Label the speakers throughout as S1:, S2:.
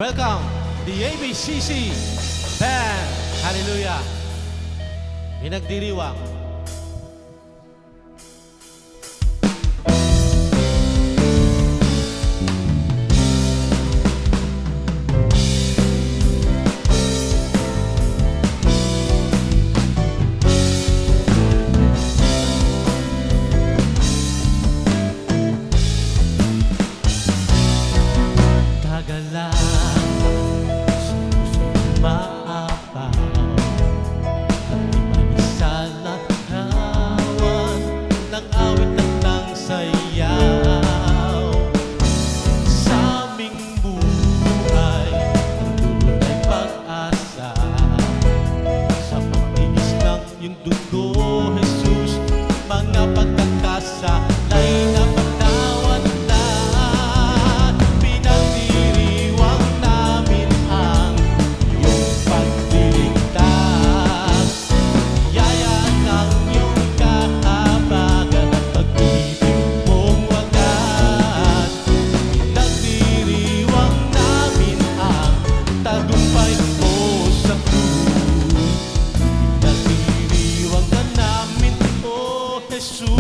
S1: Welcome, the ABCC Band. Hallelujah. Pinagdiriwang. Kagalang maapaw at iba-isa larawan ng awit at ng sayaw. Sa aming buhay, ang ay pag-asa. Sa pagtiis ng iyong dugo, Jesus, mga pagkakasalay na patawad na. Pinagdiriwang namin ang iyong pagliligtas. Yaya ng iyong kahabagan at pag-ibig mong wagas. Pinagdiriwang namin ang tagumpay mo sa krus. Pinagdiriwang ka namin, O Jesus.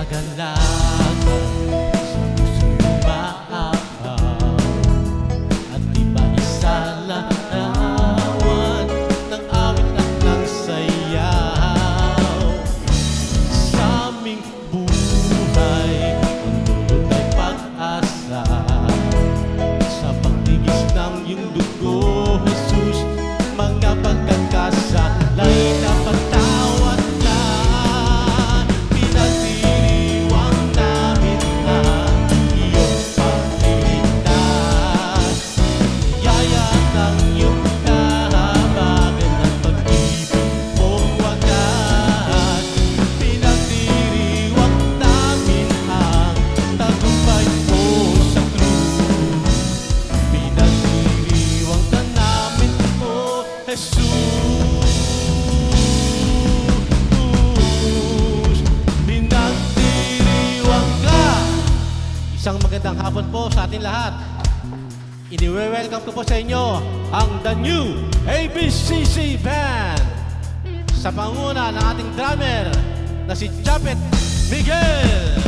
S1: Kagalakan sa puso'y maapaw at iba-isa larawan ng awit at ng sayaw. Sa aming buhay, ang dulot ay pag-asa. Sa pagtigis ng iyong dugo, Jesus, mga pagkakasalay na patawad na. Pinagdiriwang namin ang iyong pagliligtas. Yaya ng iyong kahabagan at pag-ibig mong wagas. Pinagdiriwang namin ang tagumpay mo sa krus. Pinagdiriwang ka namin, O Jesus. Pinagdiriwang ka. Isang magandang hapon po sa atin lahat. Ini-welcome ko po sa inyo ang The New ABCC Band sa panguna ng ating drummer na si Japet Miguel.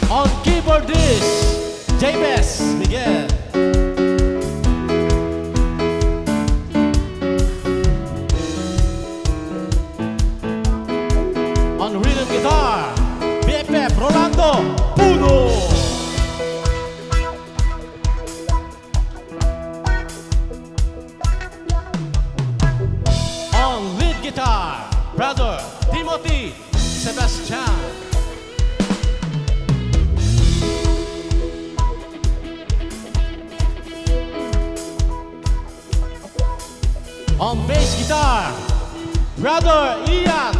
S1: On keyboardist, Jabez Miguel. On rhythm guitar, BFF Rolando Puno. On lead guitar, Brother Timothy Sebastian. On bass guitar, Brother Ian